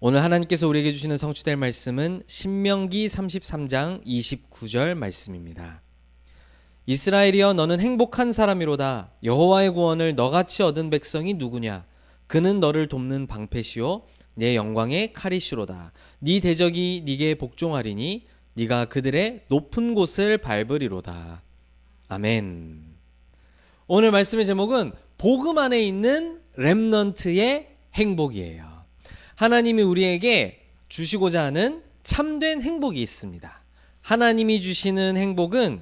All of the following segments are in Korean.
오늘 하나님께서 우리에게 주시는 성취될 말씀은 신명기 33장 29절 말씀입니다. 이스라엘이여 너는 행복한 사람이로다. 여호와의 구원을 너같이 얻은 백성이 누구냐? 그는 너를 돕는 방패시오 내 영광의 칼이시로다. 네 대적이 네게 복종하리니 네가 그들의 높은 곳을 밟으리로다. 아멘. 오늘 말씀의 제목은 복음 안에 있는 렘넌트의 행복이에요. 하나님이 우리에게 주시고자 하는 참된 행복이 있습니다. 하나님이 주시는 행복은,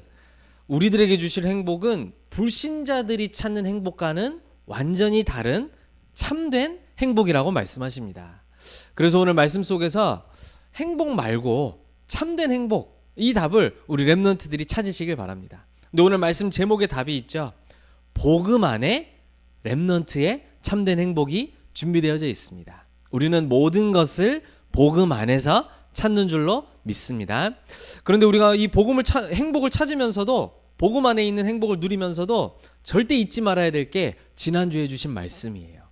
우리들에게 주실 행복은 불신자들이 찾는 행복과는 완전히 다른 참된 행복이라고 말씀하십니다. 그래서 오늘 말씀 속에서 행복 말고 참된 행복, 이 답을 우리 렘넌트들이 찾으시길 바랍니다. 근데 오늘 말씀 제목에 답이 있죠. 복음 안에 렘넌트의 참된 행복이 준비되어져 있습니다. 우리는 모든 것을 복음 안에서 찾는 줄로 믿습니다. 그런데 우리가 이 행복을 찾으면서도, 복음 안에 있는 행복을 누리면서도 절대 잊지 말아야 될 게 지난주에 주신 말씀이에요.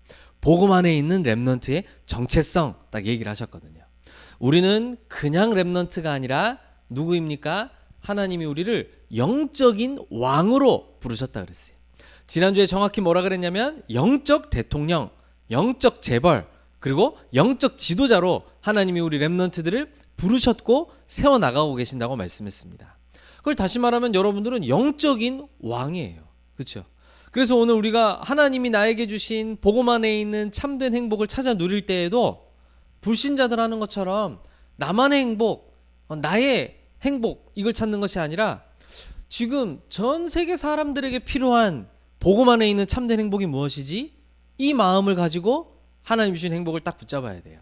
복음 안에 있는 렘넌트의 정체성, 딱 얘기를 하셨거든요. 우리는 그냥 렘넌트가 아니라 누구입니까? 하나님이 우리를 영적인 왕으로 부르셨다 그랬어요. 지난주에 정확히 뭐라 그랬냐면 영적 대통령, 영적 재벌, 그리고 영적 지도자로 하나님이 우리 렘넌트들을 부르셨고 세워나가고 계신다고 말씀했습니다. 그걸 다시 말하면 여러분들은 영적인 왕이에요. 그렇죠? 그래서 오늘 우리가 하나님이 나에게 주신 복음 안에 있는 참된 행복을 찾아 누릴 때에도 불신자들 하는 것처럼 나만의 행복, 나의 행복, 이걸 찾는 것이 아니라 지금 전 세계 사람들에게 필요한 복음 안에 있는 참된 행복이 무엇이지? 이 마음을 가지고 하나님 주신 행복을 딱 붙잡아야 돼요.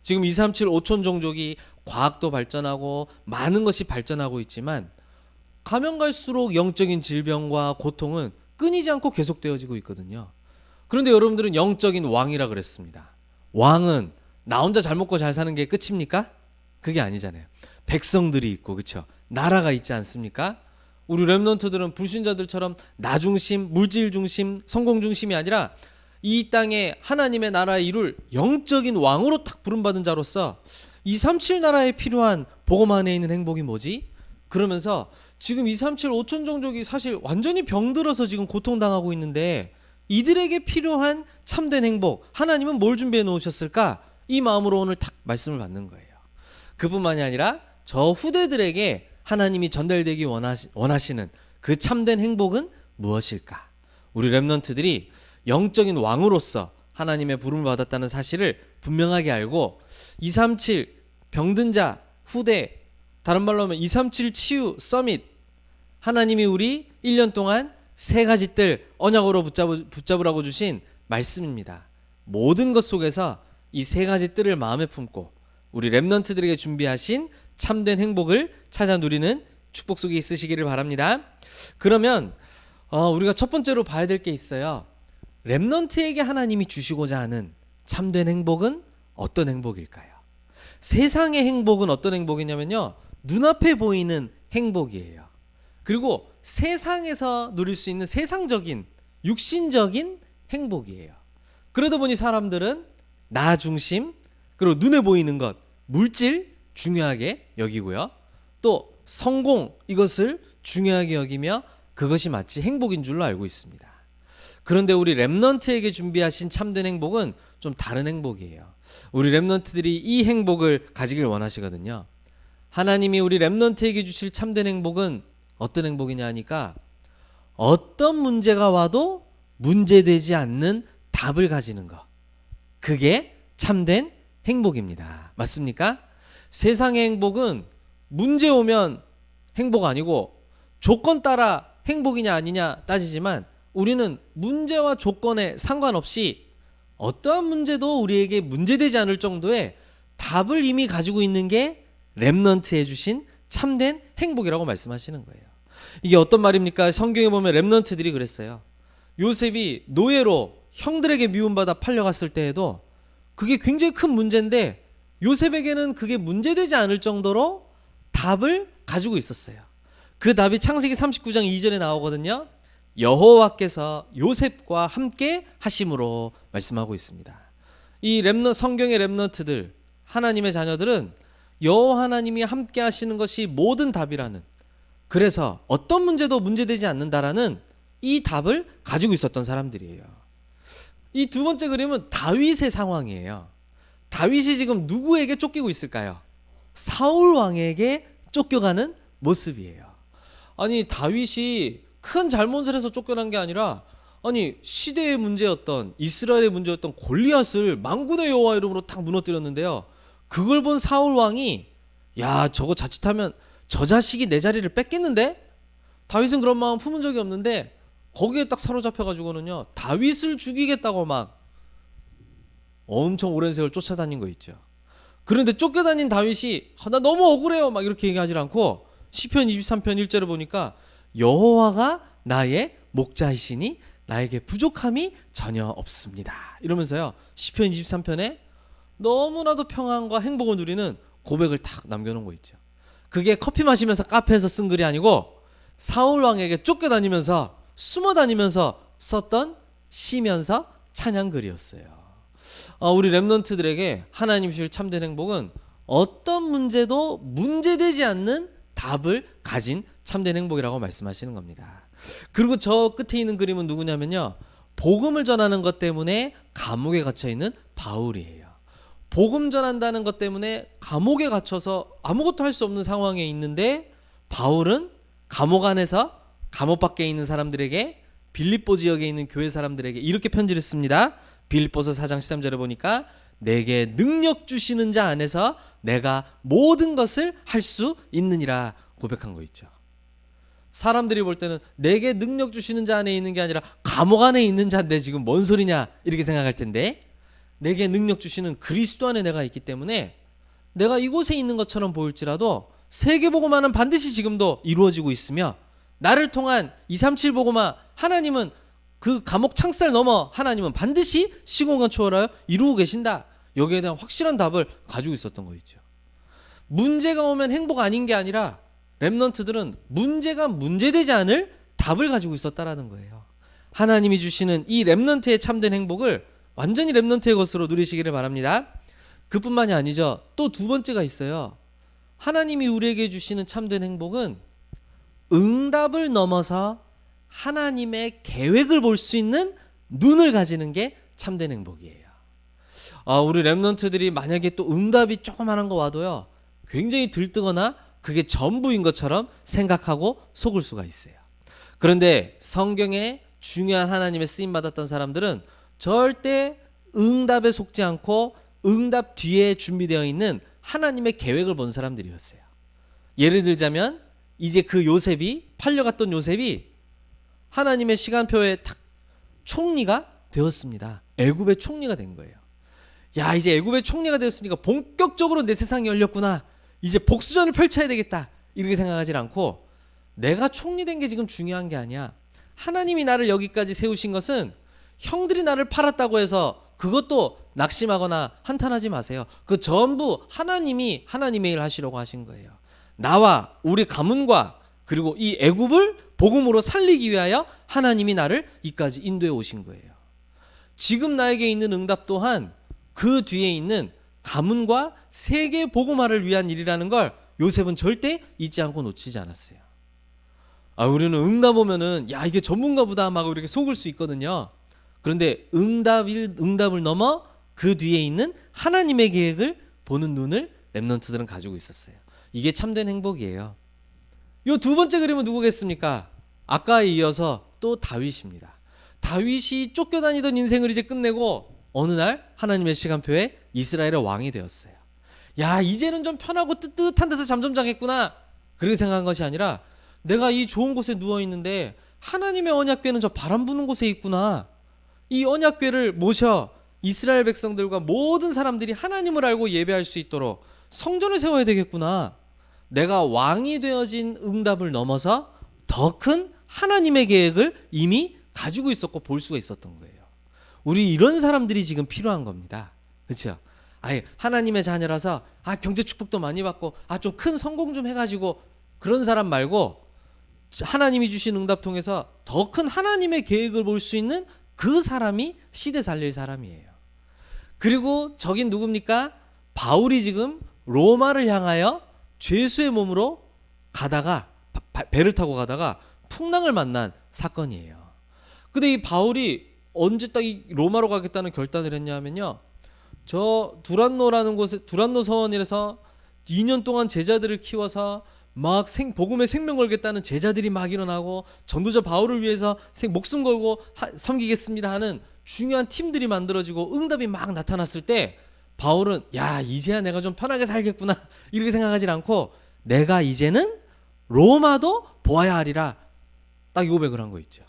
지금 237 5천 종족이 과학도 발전하고 많은 것이 발전하고 있지만 가면 갈수록 영적인 질병과 고통은 끊이지 않고 계속되어지고 있거든요. 그런데 여러분들은 영적인 왕이라 그랬습니다. 왕은 나 혼자 잘 먹고 잘 사는 게 끝입니까? 그게 아니잖아요. 백성들이 있고, 그렇죠? 나라가 있지 않습니까? 우리 렘넌트들은 불신자들처럼 나 중심, 물질 중심, 성공 중심이 아니라 이 땅에 하나님의 나라에 이룰 영적인 왕으로 딱 부름받은 자로서 237 나라에 필요한 복음 안에 있는 행복이 뭐지? 그러면서 지금 237 5천 종족이 사실 완전히 병들어서 지금 고통당하고 있는데 이들에게 필요한 참된 행복, 하나님은 뭘 준비해 놓으셨을까? 이 마음으로 오늘 딱 말씀을 받는 거예요. 그뿐만이 아니라 저 후대들에게 하나님이 전달되기 원하시는 그 참된 행복은 무엇일까? 우리 렘넌트들이 영적인 왕으로서 하나님의 부름을 받았다는 사실을 분명하게 알고 237 병든 자 후대, 다른 말로 하면 237 치유 서밋, 하나님이 우리 1년 동안 세 가지 뜰 언약으로 붙잡으라고 주신 말씀입니다. 모든 것 속에서 이 세 가지 뜰을 마음에 품고 우리 렘넌트들에게 준비하신 참된 행복을 찾아 누리는 축복 속에 있으시기를 바랍니다. 그러면 우리가 첫 번째로 봐야 될 게 있어요. 렘넌트에게 하나님이 주시고자 하는 참된 행복은 어떤 행복일까요? 세상의 행복은 어떤 행복이냐면요, 눈앞에 보이는 행복이에요. 그리고 세상에서 누릴 수 있는 세상적인, 육신적인 행복이에요. 그러다 보니 사람들은 나 중심, 그리고 눈에 보이는 것, 물질 중요하게 여기고요, 또 성공, 이것을 중요하게 여기며 그것이 마치 행복인 줄로 알고 있습니다. 그런데 우리 렘넌트에게 준비하신 참된 행복은 좀 다른 행복이에요. 우리 렘넌트들이 이 행복을 가지길 원하시거든요. 하나님이 우리 렘넌트에게 주실 참된 행복은 어떤 행복이냐 하니까 어떤 문제가 와도 문제되지 않는 답을 가지는 것, 그게 참된 행복입니다. 맞습니까? 세상의 행복은 문제 오면 행복 아니고 조건 따라 행복이냐 아니냐 따지지만 우리는 문제와 조건에 상관없이 어떠한 문제도 우리에게 문제되지 않을 정도의 답을 이미 가지고 있는 게 렘넌트해 주신 참된 행복이라고 말씀하시는 거예요. 이게 어떤 말입니까? 성경에 보면 렘넌트들이 그랬어요. 요셉이 노예로 형들에게 미움받아 팔려갔을 때에도 그게 굉장히 큰 문제인데 요셉에게는 그게 문제되지 않을 정도로 답을 가지고 있었어요. 그 답이 창세기 39장 2절에 나오거든요. 여호와께서 요셉과 함께 하심으로 말씀하고 있습니다. 이 성경의 렘넌트들, 하나님의 자녀들은 여호와 하나님이 함께 하시는 것이 모든 답이라는, 그래서 어떤 문제도 문제되지 않는다라는 이 답을 가지고 있었던 사람들이에요. 이 두 번째 그림은 다윗의 상황이에요. 다윗이 지금 누구에게 쫓기고 있을까요? 사울 왕에게 쫓겨가는 모습이에요. 아니, 다윗이 큰 잘못을 해서 쫓겨난 게 아니라, 아니, 시대의 문제였던, 이스라엘의 문제였던 골리앗을 만군의 여호와 이름으로 딱 무너뜨렸는데요. 그걸 본 사울 왕이, 야, 저거 자칫하면 저 자식이 내 자리를 뺏겠는데? 다윗은 그런 마음 품은 적이 없는데 거기에 딱 사로잡혀가지고는요, 다윗을 죽이겠다고 막 엄청 오랜 세월 쫓아다닌 거 있죠. 그런데 쫓겨다닌 다윗이 나 너무 억울해요 막 이렇게 얘기하지 않고 시편 23편 1절을 보니까 여호와가 나의 목자이시니 나에게 부족함이 전혀 없습니다 이러면서요, 시편 23편에 너무나도 평안과 행복을 누리는 고백을 딱 남겨놓은 거 있죠. 그게 커피 마시면서 카페에서 쓴 글이 아니고 사울 왕에게 쫓겨다니면서 숨어다니면서 썼던 시면서 찬양글이었어요. 우리 렘넌트들에게 하나님 주실 참된 행복은 어떤 문제도 문제되지 않는 답을 가진 참된 행복이라고 말씀하시는 겁니다. 그리고 저 끝에 있는 그림은 누구냐면요, 복음을 전하는 것 때문에 감옥에 갇혀 있는 바울이에요. 복음 전한다는 것 때문에 감옥에 갇혀서 아무것도 할 수 없는 상황에 있는데, 바울은 감옥 안에서 감옥 밖에 있는 사람들에게, 빌립보 지역에 있는 교회 사람들에게 이렇게 편지를 씁니다. 빌립보서 4장 13절에 보니까 내게 능력 주시는 자 안에서 내가 모든 것을 할 수 있느니라 고백한 거 있죠. 사람들이 볼 때는 내게 능력 주시는 자 안에 있는 게 아니라 감옥 안에 있는 자인데 지금 뭔 소리냐 이렇게 생각할 텐데, 내게 능력 주시는 그리스도 안에 내가 있기 때문에 내가 이곳에 있는 것처럼 보일지라도 세계복음화는 반드시 지금도 이루어지고 있으며, 나를 통한 237 복음화, 하나님은 그 감옥 창살 넘어 하나님은 반드시 시공간 초월하여 이루고 계신다. 여기에 대한 확실한 답을 가지고 있었던 거 있죠. 문제가 오면 행복 아닌 게 아니라 렘넌트들은 문제가 문제되지 않을 답을 가지고 있었다라는 거예요. 하나님이 주시는 이 렘넌트의 참된 행복을 완전히 렘넌트의 것으로 누리시기를 바랍니다. 그뿐만이 아니죠. 또 두 번째가 있어요. 하나님이 우리에게 주시는 참된 행복은 응답을 넘어서 하나님의 계획을 볼 수 있는 눈을 가지는 게 참된 행복이에요. 우리 렘넌트들이 만약에 또 응답이 조그만한 거 와도요, 굉장히 들뜨거나 그게 전부인 것처럼 생각하고 속을 수가 있어요. 그런데 성경에 중요한 하나님의 쓰임 받았던 사람들은 절대 응답에 속지 않고 응답 뒤에 준비되어 있는 하나님의 계획을 본 사람들이었어요. 예를 들자면 이제 그 요셉이, 팔려갔던 요셉이 하나님의 시간표에 딱 총리가 되었습니다. 애굽의 총리가 된 거예요. 야, 이제 애굽의 총리가 되었으니까 본격적으로 내 세상이 열렸구나, 이제 복수전을 펼쳐야 되겠다 이렇게 생각하지 않고, 내가 총리 된 게 지금 중요한 게 아니야. 하나님이 나를 여기까지 세우신 것은 형들이 나를 팔았다고 해서 그것도 낙심하거나 한탄하지 마세요. 그 전부 하나님이 하나님의 일 하시려고 하신 거예요. 나와 우리 가문과 그리고 이 애굽을 복음으로 살리기 위하여 하나님이 나를 이까지 인도해 오신 거예요. 지금 나에게 있는 응답 또한 그 뒤에 있는 가문과 세계 복음화를 위한 일이라는 걸 요셉은 절대 잊지 않고 놓치지 않았어요. 우리는 응답 오면은 야, 이게 전문가 보다 막 이렇게 속을 수 있거든요. 그런데 응답을 넘어 그 뒤에 있는 하나님의 계획을 보는 눈을 렘넌트들은 가지고 있었어요. 이게 참된 행복이에요. 이 두 번째 그림은 누구겠습니까? 아까에 이어서 또 다윗입니다. 다윗이 쫓겨다니던 인생을 이제 끝내고 어느 날 하나님의 시간표에 이스라엘의 왕이 되었어요. 야, 이제는 좀 편하고 뜨뜻한 데서 잠 좀 자겠구나 그렇게 생각한 것이 아니라, 내가 이 좋은 곳에 누워있는데 하나님의 언약궤는 저 바람 부는 곳에 있구나, 이 언약궤를 모셔 이스라엘 백성들과 모든 사람들이 하나님을 알고 예배할 수 있도록 성전을 세워야 되겠구나. 내가 왕이 되어진 응답을 넘어서 더 큰 하나님의 계획을 이미 가지고 있었고 볼 수가 있었던 거예요. 우리 이런 사람들이 지금 필요한 겁니다. 그렇죠? 하나님의 자녀라서 경제 축복도 많이 받고 좀 큰 성공 좀 해가지고 그런 사람 말고, 하나님이 주신 응답 통해서 더 큰 하나님의 계획을 볼 수 있는 그 사람이 시대 살릴 사람이에요. 그리고 저긴 누굽니까? 바울이 지금 로마를 향하여 죄수의 몸으로 가다가 배를 타고 가다가 풍랑을 만난 사건이에요. 근데 이 바울이 언제 딱 이 로마로 가겠다는 결단을 했냐면요, 저 두란노라는 곳에, 두란노 서원에서 2년 동안 제자들을 키워서 막 복음에 생명 걸겠다는 제자들이 막 일어나고, 전도자 바울을 위해서 목숨 걸고 섬기겠습니다 하는 중요한 팀들이 만들어지고 응답이 막 나타났을 때 바울은 야, 이제야 내가 좀 편하게 살겠구나 이렇게 생각하지 않고, 내가 이제는 로마도 보아야 하리라, 딱 이 고백을 한 거 있죠.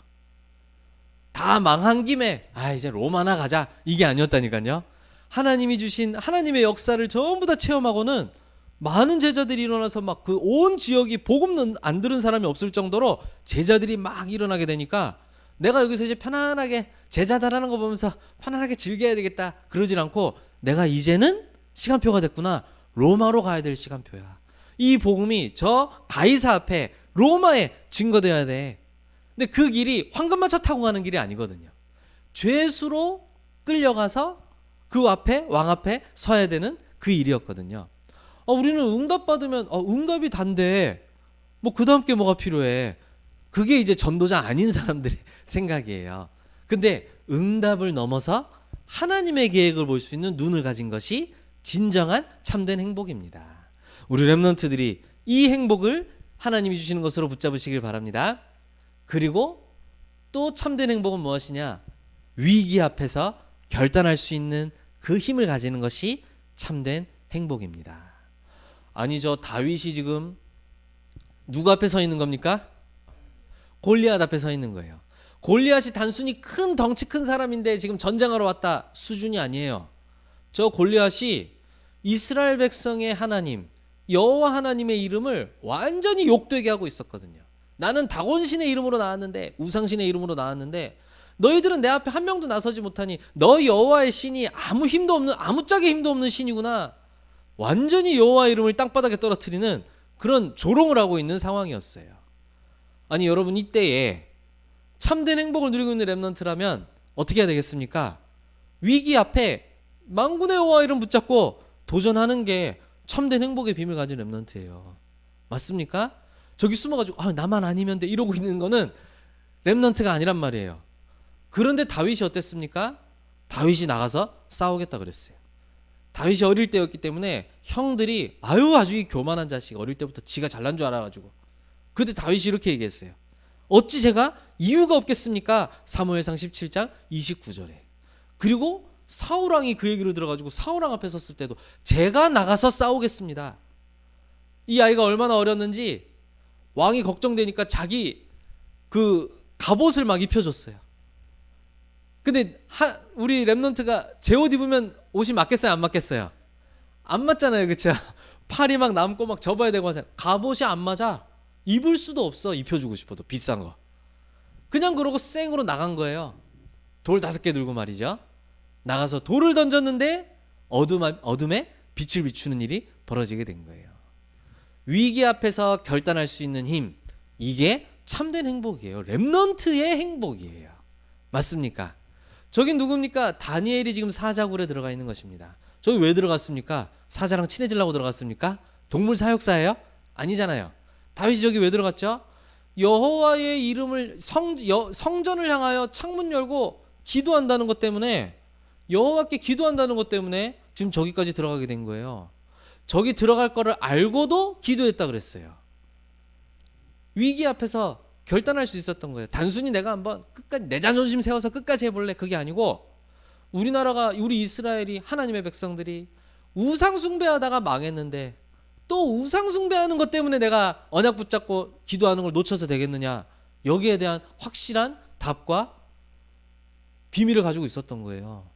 다 망한 김에 이제 로마나 가자, 이게 아니었다니까요. 하나님이 주신 하나님의 역사를 전부 다 체험하고는 많은 제자들이 일어나서 막 그 온 지역이 복음 안 들은 사람이 없을 정도로 제자들이 막 일어나게 되니까, 내가 여기서 이제 편안하게 제자 잘하는 거 보면서 편안하게 즐겨야 되겠다 그러질 않고, 내가 이제는 시간표가 됐구나, 로마로 가야 될 시간표야. 이 복음이 저 가이사 앞에 로마에 증거되어야 돼. 근데 그 길이 황금마차 타고 가는 길이 아니거든요. 죄수로 끌려가서 그 앞에, 왕 앞에 서야 되는 그 일이었거든요. 우리는 응답받으면 응답이 단데 뭐 그 다음 게 뭐가 필요해. 그게 이제 전도자 아닌 사람들의 생각이에요. 근데 응답을 넘어서 하나님의 계획을 볼 수 있는 눈을 가진 것이 진정한 참된 행복입니다. 우리 렘넌트들이 이 행복을 하나님이 주시는 것으로 붙잡으시길 바랍니다. 그리고 또 참된 행복은 무엇이냐? 위기 앞에서 결단할 수 있는 그 힘을 가지는 것이 참된 행복입니다. 아니죠, 다윗이 지금 누구 앞에 서 있는 겁니까? 골리앗 앞에 서 있는 거예요. 골리앗이 단순히 큰 덩치 큰 사람인데 지금 전쟁하러 왔다 수준이 아니에요. 저 골리앗이 이스라엘 백성의 하나님, 여호와 하나님의 이름을 완전히 욕되게 하고 있었거든요. 나는 다곤신의 이름으로 나왔는데, 우상신의 이름으로 나왔는데 너희들은 내 앞에 한 명도 나서지 못하니 너 여호와의 신이 아무 힘도 없는, 아무짝에 힘도 없는 신이구나. 완전히 여호와 이름을 땅바닥에 떨어뜨리는 그런 조롱을 하고 있는 상황이었어요. 아니 여러분, 이때에 참된 행복을 누리고 있는 렘넌트라면 어떻게 해야 되겠습니까? 위기 앞에 만군의 여호와 이름 붙잡고 도전하는 게 참된 행복의 비밀 가진 렘넌트예요. 맞습니까? 저기 숨어가지고 나만 아니면 돼 이러고 있는 거는 렘넌트가 아니란 말이에요. 그런데 다윗이 어땠습니까? 다윗이 나가서 싸우겠다 그랬어요. 다윗이 어릴 때였기 때문에 형들이 아주 이 교만한 자식, 어릴 때부터 지가 잘난 줄 알아가지고. 그때 다윗이 이렇게 얘기했어요. 어찌 제가 이유가 없겠습니까? 사무엘상 17장 29절에. 그리고 사울왕이 그 얘기를 들어가지고 사울왕 앞에 섰을 때도 제가 나가서 싸우겠습니다. 이 아이가 얼마나 어렸는지 왕이 걱정되니까 자기 그 갑옷을 막 입혀줬어요. 근데 우리 렘넌트가 제 옷 입으면 옷이 맞겠어요, 안 맞겠어요? 안 맞잖아요, 그쵸? 팔이 막 남고 막 접어야 되고 하잖아요. 갑옷이 안 맞아. 입을 수도 없어, 입혀주고 싶어도, 비싼 거. 그냥 그러고 생으로 나간 거예요. 돌 5개 들고 말이죠. 나가서 돌을 던졌는데 어둠에 빛을 비추는 일이 벌어지게 된 거예요. 위기 앞에서 결단할 수 있는 힘, 이게 참된 행복이에요. 렘넌트의 행복이에요. 맞습니까? 저긴 누굽니까? 다니엘이 지금 사자굴에 들어가 있는 것입니다. 저기 왜 들어갔습니까? 사자랑 친해지려고 들어갔습니까? 동물 사육사예요? 아니잖아요. 다윗이 저기 왜 들어갔죠? 여호와의 이름을 성전을 향하여 창문 열고 기도한다는 것 때문에, 여호와께 기도한다는 것 때문에 지금 저기까지 들어가게 된 거예요. 저기 들어갈 거를 알고도 기도했다 그랬어요. 위기 앞에서 결단할 수 있었던 거예요. 단순히 내가 한번 끝까지 내 자존심 세워서 끝까지 해볼래, 그게 아니고, 우리나라가, 우리 이스라엘이, 하나님의 백성들이 우상 숭배하다가 망했는데 또 우상 숭배하는 것 때문에 내가 언약 붙잡고 기도하는 걸 놓쳐서 되겠느냐, 여기에 대한 확실한 답과 비밀을 가지고 있었던 거예요.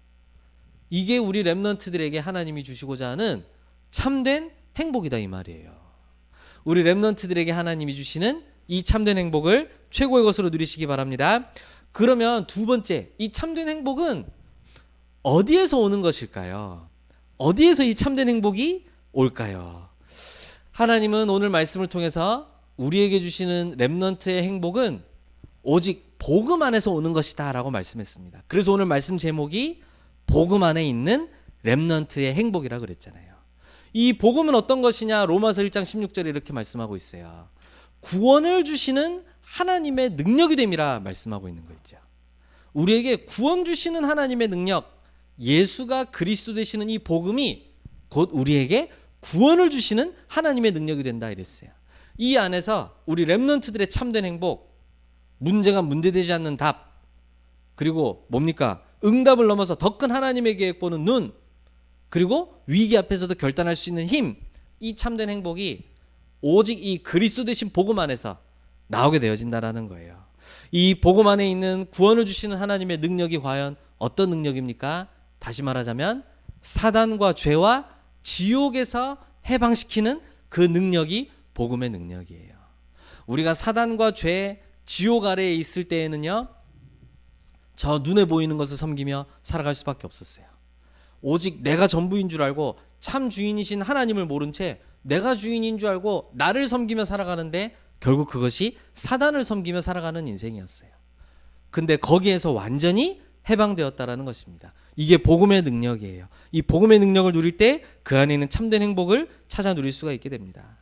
이게 우리 렘넌트들에게 하나님이 주시고자 하는 참된 행복이다, 이 말이에요. 우리 렘넌트들에게 하나님이 주시는 이 참된 행복을 최고의 것으로 누리시기 바랍니다. 그러면 두 번째, 이 참된 행복은 어디에서 오는 것일까요? 어디에서 이 참된 행복이 올까요? 하나님은 오늘 말씀을 통해서 우리에게 주시는 렘넌트의 행복은 오직 복음 안에서 오는 것이다 라고 말씀했습니다. 그래서 오늘 말씀 제목이 복음 안에 있는 렘넌트의 행복이라 그랬잖아요. 이 복음은 어떤 것이냐? 로마서 1장 16절에 이렇게 말씀하고 있어요. 구원을 주시는 하나님의 능력이 됨이라 말씀하고 있는 거 있죠. 우리에게 구원 주시는 하나님의 능력, 예수가 그리스도 되시는 이 복음이 곧 우리에게 구원을 주시는 하나님의 능력이 된다 이랬어요. 이 안에서 우리 렘넌트들의 참된 행복, 문제가 문제되지 않는 답, 그리고 뭡니까? 응답을 넘어서 더 큰 하나님의 계획 보는 눈, 그리고 위기 앞에서도 결단할 수 있는 힘, 이 참된 행복이 오직 이 그리스도 되신 복음 안에서 나오게 되어진다라는 거예요. 이 복음 안에 있는 구원을 주시는 하나님의 능력이 과연 어떤 능력입니까? 다시 말하자면 사단과 죄와 지옥에서 해방시키는 그 능력이 복음의 능력이에요. 우리가 사단과 죄, 지옥 아래에 있을 때에는요, 저 눈에 보이는 것을 섬기며 살아갈 수밖에 없었어요. 오직 내가 전부인 줄 알고 참 주인이신 하나님을 모른 채 내가 주인인 줄 알고 나를 섬기며 살아가는데 결국 그것이 사단을 섬기며 살아가는 인생이었어요. 근데 거기에서 완전히 해방되었다라는 것입니다. 이게 복음의 능력이에요. 이 복음의 능력을 누릴 때 그 안에 있는 참된 행복을 찾아 누릴 수가 있게 됩니다.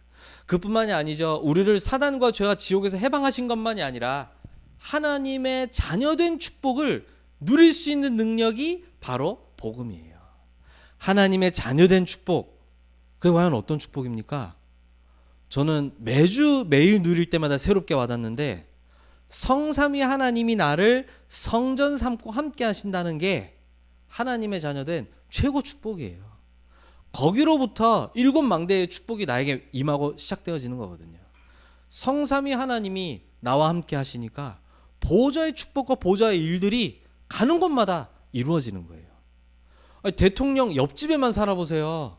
그뿐만이 아니죠. 우리를 사단과 죄와 지옥에서 해방하신 것만이 아니라 하나님의 자녀된 축복을 누릴 수 있는 능력이 바로 복음이에요. 하나님의 자녀된 축복, 그게 과연 어떤 축복입니까? 저는 매일 누릴 때마다 새롭게 와닿는데, 성삼위 하나님이 나를 성전 삼고 함께 하신다는 게 하나님의 자녀된 최고 축복이에요. 거기로부터 7망대의 축복이 나에게 임하고 시작되어지는 거거든요. 성삼위 하나님이 나와 함께 하시니까 보좌의 축복과 보좌의 일들이 가는 곳마다 이루어지는 거예요. 아니, 대통령 옆집에만 살아보세요.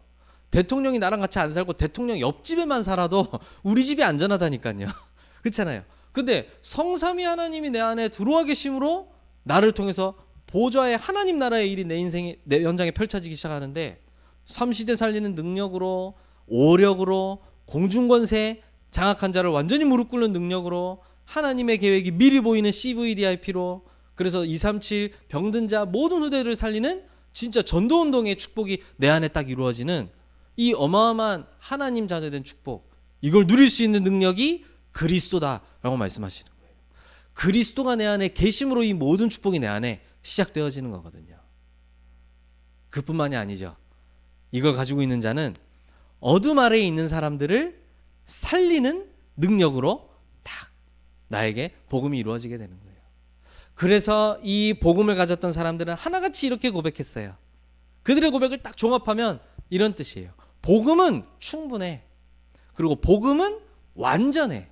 대통령이 나랑 같이 안 살고 대통령 옆집에만 살아도 우리 집이 안전하다니까요. 그렇잖아요. 근데 성삼위 하나님이 내 안에 들어와 계심으로 나를 통해서 보좌의 하나님 나라의 일이 내 인생의 내 현장에 펼쳐지기 시작하는데, 삼시대 살리는 능력으로, 오력으로, 공중권세 장악한 자를 완전히 무릎 꿇는 능력으로, 하나님의 계획이 미리 보이는 CVDIP로, 그래서 237 병든 자 모든 후대들을 살리는 진짜 전도운동의 축복이 내 안에 딱 이루어지는 이 어마어마한 하나님 자녀된 축복, 이걸 누릴 수 있는 능력이 그리스도다라고 말씀하시는 거예요. 그리스도가 내 안에 계심으로 이 모든 축복이 내 안에 시작되어지는 거거든요. 그뿐만이 아니죠. 이걸 가지고 있는 자는 어둠 아래에 있는 사람들을 살리는 능력으로 딱 나에게 복음이 이루어지게 되는 거예요. 그래서 이 복음을 가졌던 사람들은 하나같이 이렇게 고백했어요. 그들의 고백을 딱 종합하면 이런 뜻이에요. 복음은 충분해. 그리고 복음은 완전해.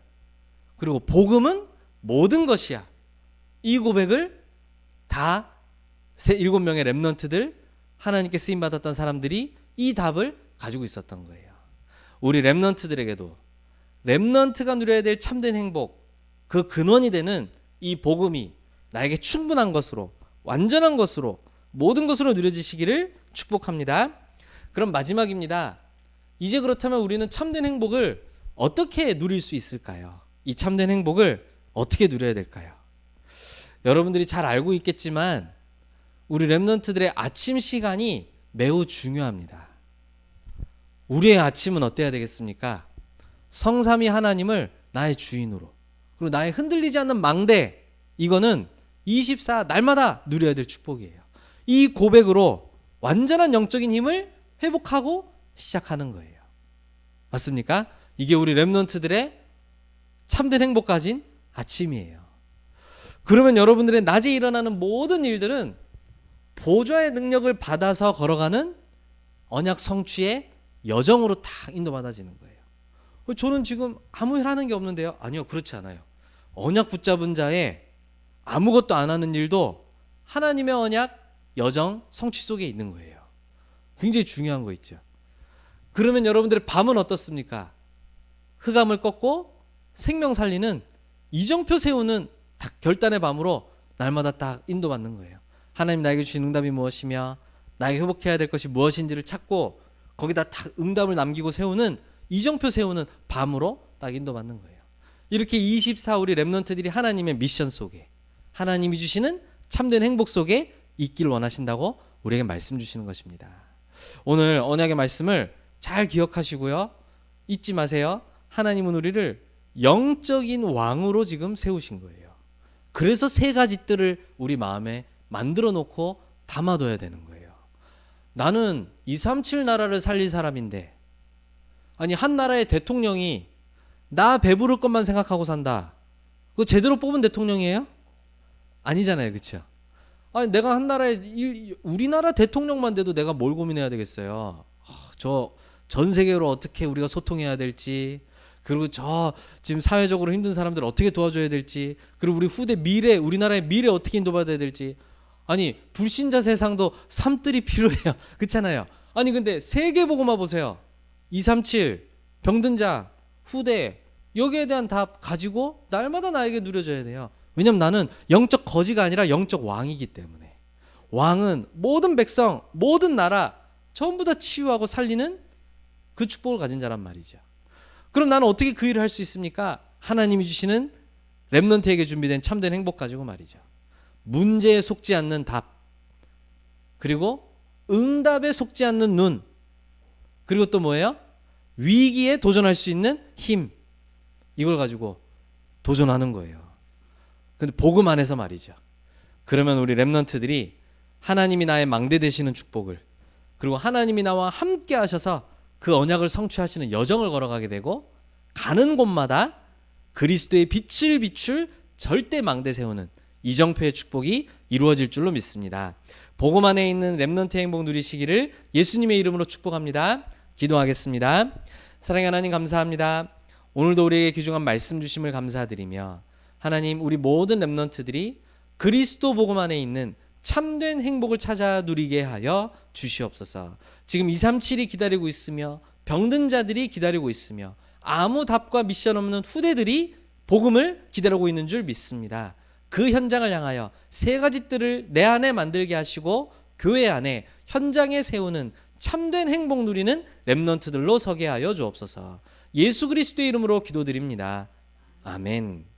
그리고 복음은 모든 것이야. 이 고백을 다 7명의 렘넌트들, 하나님께 쓰임받았던 사람들이 이 답을 가지고 있었던 거예요. 우리 렘넌트들에게도 렘넌트가 누려야 될 참된 행복, 그 근원이 되는 이 복음이 나에게 충분한 것으로, 완전한 것으로, 모든 것으로 누려지시기를 축복합니다. 그럼 마지막입니다. 이제 그렇다면 우리는 참된 행복을 어떻게 누릴 수 있을까요? 이 참된 행복을 어떻게 누려야 될까요? 여러분들이 잘 알고 있겠지만 우리 렘넌트들의 아침 시간이 매우 중요합니다. 우리의 아침은 어때야 되겠습니까? 성삼위 하나님을 나의 주인으로, 그리고 나의 흔들리지 않는 망대, 이거는 24 날마다 누려야 될 축복이에요. 이 고백으로 완전한 영적인 힘을 회복하고 시작하는 거예요. 맞습니까? 이게 우리 렘넌트들의 참된 행복 가진 아침이에요. 그러면 여러분들의 낮에 일어나는 모든 일들은 보좌의 능력을 받아서 걸어가는 언약 성취의 여정으로 다 인도받아지는 거예요. 저는 지금 아무 일 하는 게 없는데요. 아니요, 그렇지 않아요. 언약 붙잡은 자의 아무것도 안 하는 일도 하나님의 언약 여정 성취 속에 있는 거예요. 굉장히 중요한 거 있죠. 그러면 여러분들의 밤은 어떻습니까? 흑암을 꺾고 생명 살리는 이정표 세우는 딱 결단의 밤으로 날마다 딱 인도받는 거예요. 하나님 나에게 주신 응답이 무엇이며 나에게 회복해야 될 것이 무엇인지를 찾고 거기다 딱 응답을 남기고 세우는 이정표 세우는 밤으로 딱 인도받는 거예요. 이렇게 24 우리 렘넌트들이 하나님의 미션 속에, 하나님이 주시는 참된 행복 속에 있길 원하신다고 우리에게 말씀 주시는 것입니다. 오늘 언약의 말씀을 잘 기억하시고요. 잊지 마세요. 하나님은 우리를 영적인 왕으로 지금 세우신 거예요. 그래서 세 가지 뜰을 우리 마음에 만들어 놓고 담아둬야 되는 거예요. 나는 237 나라를 살릴 사람인데, 아니 한 나라의 대통령이 나 배부를 것만 생각하고 산다. 그거 제대로 뽑은 대통령이에요? 아니잖아요, 그렇죠? 아니 내가 한 나라의 우리나라 대통령만 돼도 내가 뭘 고민해야 되겠어요. 저 전 세계로 어떻게 우리가 소통해야 될지, 그리고 저 지금 사회적으로 힘든 사람들 어떻게 도와줘야 될지, 그리고 우리 후대 미래, 우리나라의 미래 어떻게 인도받아야 될지. 아니 불신자 세상도 삼뜰이 필요해요. 그렇잖아요. 아니 근데 세계복음화 보세요. 237 병든 자, 후대, 여기에 대한 답 가지고 날마다 나에게 누려져야 돼요. 왜냐면 나는 영적 거지가 아니라 영적 왕이기 때문에. 왕은 모든 백성, 모든 나라 전부 다 치유하고 살리는 그 축복을 가진 자란 말이죠. 그럼 나는 어떻게 그 일을 할 수 있습니까? 하나님이 주시는 렘넌트에게 준비된 참된 행복 가지고 말이죠. 문제에 속지 않는 답, 그리고 응답에 속지 않는 눈, 그리고 또 뭐예요? 위기에 도전할 수 있는 힘, 이걸 가지고 도전하는 거예요. 근데 복음 안에서 말이죠. 그러면 우리 렘넌트들이 하나님이 나의 망대 되시는 축복을, 그리고 하나님이 나와 함께 하셔서 그 언약을 성취하시는 여정을 걸어가게 되고, 가는 곳마다 그리스도의 빛을 비출 절대 망대 세우는 이정표의 축복이 이루어질 줄로 믿습니다. 복음 안에 있는 렘넌트 행복 누리시기를 예수님의 이름으로 축복합니다. 기도하겠습니다. 사랑의 하나님 감사합니다. 오늘도 우리에게 귀중한 말씀 주심을 감사드리며, 하나님 우리 모든 렘넌트들이 그리스도 복음 안에 있는 참된 행복을 찾아 누리게 하여 주시옵소서. 지금 237이 기다리고 있으며 병든 자들이 기다리고 있으며 아무 답과 미션 없는 후대들이 복음을 기다리고 있는 줄 믿습니다. 그 현장을 향하여 세 가지 뜰을 내 안에 만들게 하시고 교회 안에 현장에 세우는 참된 행복 누리는 렘넌트들로 서게 하여 주옵소서. 예수 그리스도의 이름으로 기도드립니다. 아멘.